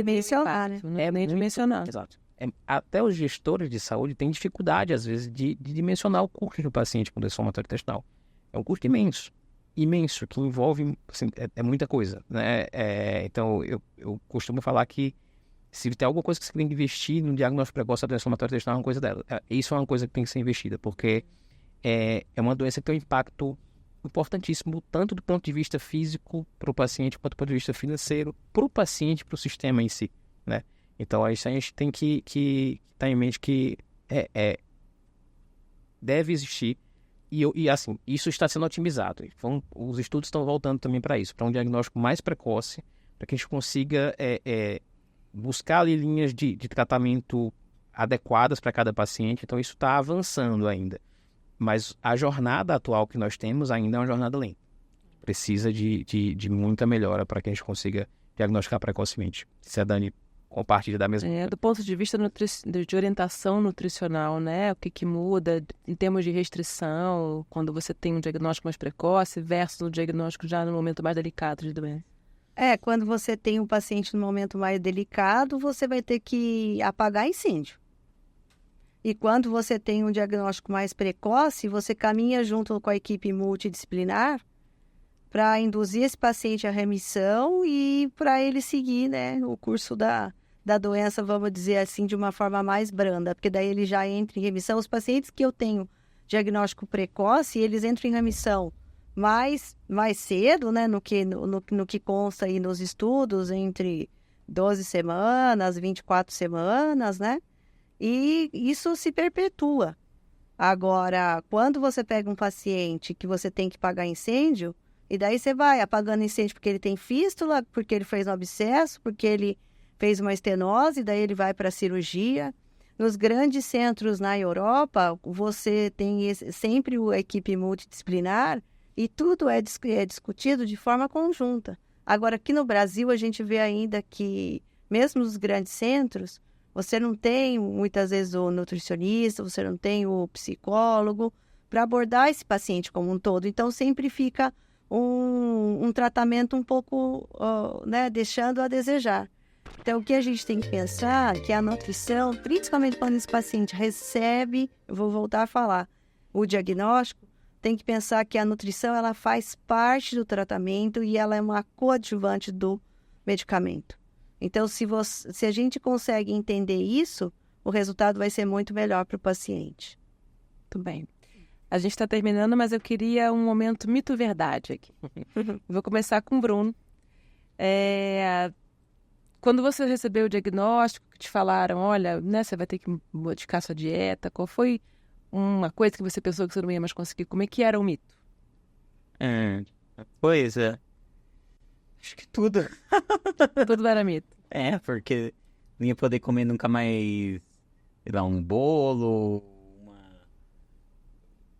mencionar, né? Nem dimensionar. Exato. Até os gestores de saúde têm dificuldade, às vezes, de dimensionar o custo do paciente com doença inflamatória intestinal. É um custo imenso, que envolve, assim, muita coisa, né? Então, eu costumo falar que se tem alguma coisa que você tem que investir no diagnóstico precoce da doença inflamatória intestinal, é uma coisa dela. Isso é uma coisa que tem que ser investida, porque é uma doença que tem um impacto importantíssimo, tanto do ponto de vista físico para o paciente, quanto do ponto de vista financeiro para o paciente, para o sistema em si, né? Então, isso a gente tem que estar em mente que deve existir e, assim, isso está sendo otimizado. Então, os estudos estão voltando também para isso, para um diagnóstico mais precoce, para que a gente consiga buscar ali linhas de tratamento adequadas para cada paciente. Então, isso está avançando ainda. Mas a jornada atual que nós temos ainda é uma jornada lenta. Precisa de muita melhora para que a gente consiga diagnosticar precocemente. Se a Dani compartilha da mesma... Do ponto de vista de orientação nutricional, né? O que muda em termos de restrição quando você tem um diagnóstico mais precoce versus um diagnóstico já no momento mais delicado de doença? Quando você tem um paciente no momento mais delicado, você vai ter que apagar incêndio. E quando você tem um diagnóstico mais precoce, você caminha junto com a equipe multidisciplinar para induzir esse paciente à remissão e para ele seguir, né, o curso da doença, vamos dizer assim, de uma forma mais branda, porque daí ele já entra em remissão. Os pacientes que eu tenho diagnóstico precoce, eles entram em remissão mais cedo, né, no que consta aí nos estudos, entre 12 semanas, 24 semanas, né? E isso se perpetua. Agora, quando você pega um paciente que você tem que pagar incêndio, e daí você vai apagando incêndio porque ele tem fístula, porque ele fez um abscesso, porque ele fez uma estenose, daí ele vai para a cirurgia. Nos grandes centros na Europa, você tem sempre a equipe multidisciplinar e tudo é discutido de forma conjunta. Agora, aqui no Brasil, a gente vê ainda que, mesmo nos grandes centros, você não tem, muitas vezes, o nutricionista, você não tem o psicólogo para abordar esse paciente como um todo. Então, sempre fica um tratamento um pouco, né, deixando a desejar. Então, o que a gente tem que pensar é que a nutrição, principalmente quando esse paciente recebe, eu vou voltar a falar, o diagnóstico, tem que pensar que a nutrição ela faz parte do tratamento e ela é uma coadjuvante do medicamento. Então, se a gente consegue entender isso, o resultado vai ser muito melhor para o paciente. Muito bem. A gente está terminando, mas eu queria um momento mito-verdade aqui. Vou começar com o Bruno. Quando você recebeu o diagnóstico, que te falaram, olha, né, você vai ter que modificar sua dieta, qual foi uma coisa que você pensou que você não ia mais conseguir? Como é que era o mito? Acho que tudo. Tudo era mito. Porque não ia poder comer nunca mais sei lá, um bolo,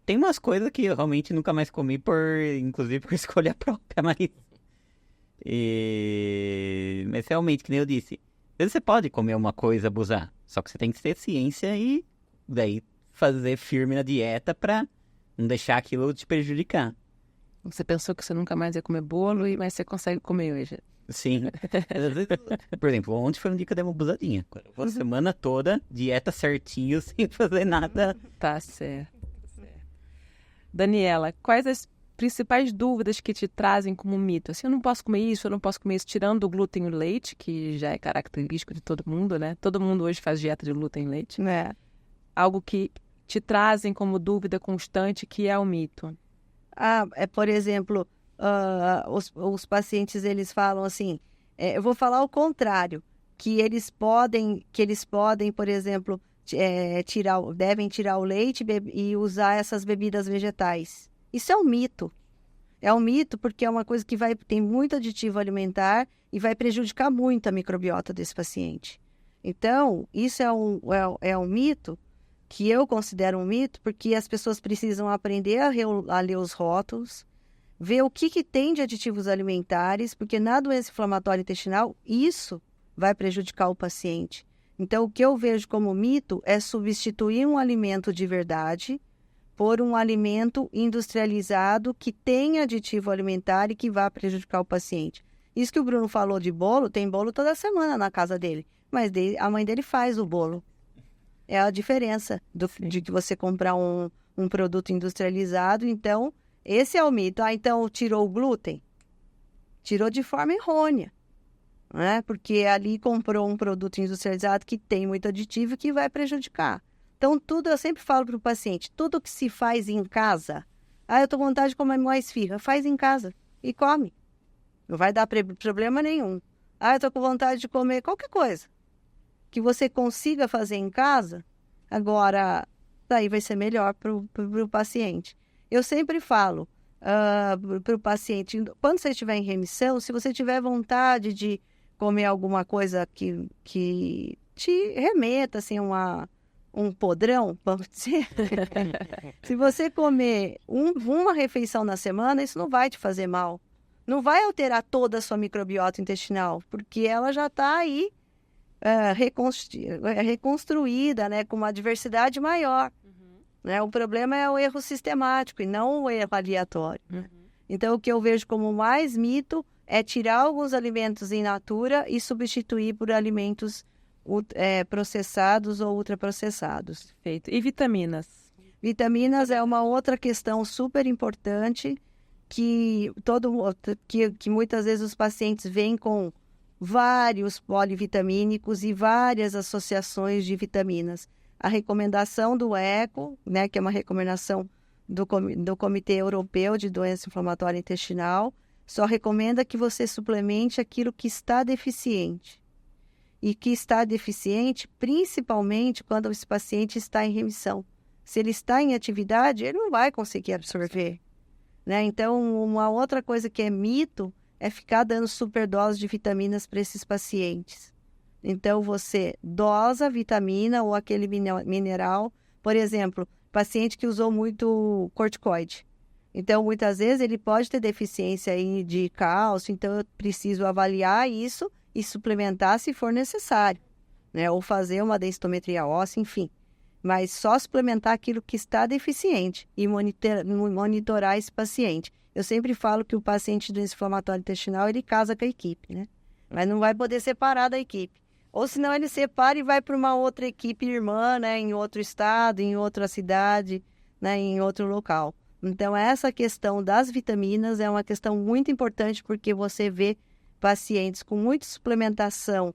Tem umas coisas que eu realmente nunca mais comi, inclusive por escolha própria, mas realmente, que nem eu disse, às vezes você pode comer uma coisa, abusar, só que você tem que ter ciência e daí fazer firme na dieta pra não deixar aquilo te prejudicar. Você pensou que você nunca mais ia comer bolo, mas você consegue comer hoje. Sim. Às vezes, por exemplo, ontem foi um dia que eu dei uma abusadinha. Eu vou a semana toda, dieta certinho, sem fazer nada. Tá certo. Daniela, quais as principais dúvidas que te trazem como mito? Assim, eu não posso comer isso, tirando o glúten e o leite, que já é característico de todo mundo, né? Todo mundo hoje faz dieta de glúten e leite. Algo que te trazem como dúvida constante, que é o mito. Por exemplo, os pacientes, eles falam assim, eu vou falar o contrário, que eles podem, por exemplo, devem tirar o leite e usar essas bebidas vegetais. Isso é um mito. É um mito porque é uma coisa que tem muito aditivo alimentar e vai prejudicar muito a microbiota desse paciente. Então, isso é um mito, que eu considero um mito, porque as pessoas precisam aprender a ler os rótulos, ver o que tem de aditivos alimentares, porque na doença inflamatória intestinal, isso vai prejudicar o paciente. Então, o que eu vejo como mito é substituir um alimento de verdade por um alimento industrializado que tem aditivo alimentar e que vai prejudicar o paciente. Isso que o Bruno falou de bolo, tem bolo toda semana na casa dele, mas a mãe dele faz o bolo. É a diferença de que você comprar um produto industrializado. Então, esse é o mito. Então, tirou o glúten? Tirou de forma errônea, né? Porque ali comprou um produto industrializado que tem muito aditivo e que vai prejudicar. Então, eu sempre falo para o paciente, tudo que se faz em casa, eu estou com vontade de comer mais esfirra, faz em casa e come. Não vai dar problema nenhum. Eu estou com vontade de comer qualquer coisa que você consiga fazer em casa, agora, daí vai ser melhor para o paciente. Eu sempre falo para o paciente, quando você estiver em remissão, se você tiver vontade de comer alguma coisa que te remeta, assim, um podrão, vamos dizer, se você comer uma refeição na semana, isso não vai te fazer mal. Não vai alterar toda a sua microbiota intestinal, porque ela já está aí reconstruída, né, com uma diversidade maior. Né? O problema é o erro sistemático e não o erro aleatório. Então, o que eu vejo como mais mito é tirar alguns alimentos in natura e substituir por alimentos processados ou ultraprocessados. Perfeito. E vitaminas? Vitaminas é uma outra questão super importante que muitas vezes os pacientes vêm com vários polivitamínicos e várias associações de vitaminas. A recomendação do ECO, né, que é uma recomendação do Comitê Europeu de Doença Inflamatória Intestinal, só recomenda que você suplemente aquilo que está deficiente. E que está deficiente principalmente quando esse paciente está em remissão. Se ele está em atividade, ele não vai conseguir absorver. Né? Então, uma outra coisa que é mito é ficar dando superdose de vitaminas para esses pacientes. Então, você dosa a vitamina ou aquele mineral. Por exemplo, paciente que usou muito corticoide. Então, muitas vezes, ele pode ter deficiência aí de cálcio, então eu preciso avaliar isso e suplementar se for necessário, né? Ou fazer uma densitometria óssea, enfim. Mas só suplementar aquilo que está deficiente e monitorar esse paciente. Eu sempre falo que o paciente de doença inflamatória intestinal, ele casa com a equipe, né? Mas não vai poder separar da equipe. Ou senão ele separa e vai para uma outra equipe irmã, né? Em outro estado, em outra cidade, né? Em outro local. Então, essa questão das vitaminas é uma questão muito importante porque você vê pacientes com muita suplementação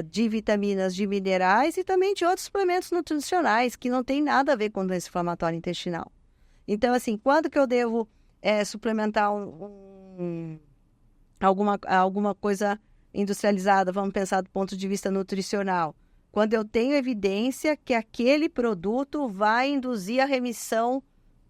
de vitaminas, de minerais e também de outros suplementos nutricionais que não tem nada a ver com doença inflamatória intestinal. Então, assim, quando que eu devo suplementar alguma coisa industrializada, vamos pensar do ponto de vista nutricional? Quando eu tenho evidência que aquele produto vai induzir a remissão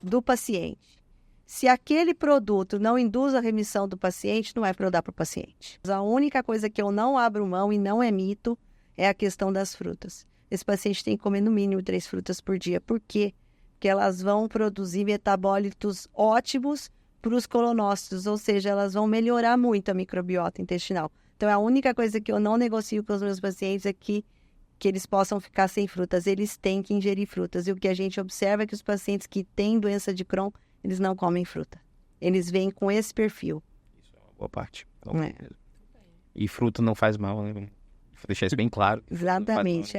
do paciente. Se aquele produto não induz a remissão do paciente, não é para eu dar para o paciente. A única coisa que eu não abro mão e não é mito é a questão das frutas. esse paciente tem que comer no mínimo 3 frutas por dia. Por quê? Porque elas vão produzir metabólitos ótimos para os colonócitos, ou seja, elas vão melhorar muito a microbiota intestinal. Então, a única coisa que eu não negocio com os meus pacientes é que eles possam ficar sem frutas. Eles têm que ingerir frutas. E o que a gente observa é que os pacientes que têm doença de Crohn, eles não comem fruta. Eles vêm com esse perfil. Isso é uma boa parte. E fruta não faz mal, né? Vou deixar isso bem claro. Exatamente,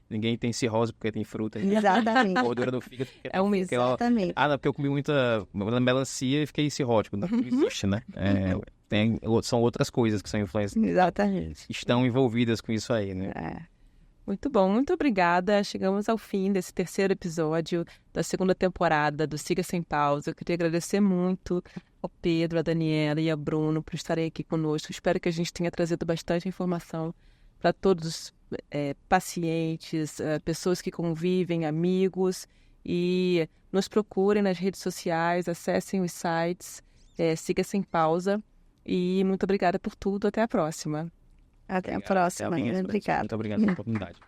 Ninguém tem cirrose porque tem fruta. Exatamente. Gordura no fígado. É um mito. Exatamente. Não, porque eu comi muita melancia e fiquei cirrótico. Não existe, né? São outras coisas que são influências. Exatamente. Estão envolvidas com isso aí, né? Muito bom, muito obrigada. Chegamos ao fim desse terceiro episódio da segunda temporada do Siga Sem Pausa. Eu queria agradecer muito ao Pedro, a Daniela e ao Bruno por estarem aqui conosco. Espero que a gente tenha trazido bastante informação para todos os pacientes, pessoas que convivem, amigos. E nos procurem nas redes sociais, acessem os sites, Siga Sem Pausa. E muito obrigada por tudo. Até a próxima. Até a próxima. Obrigada. Muito obrigado pela oportunidade.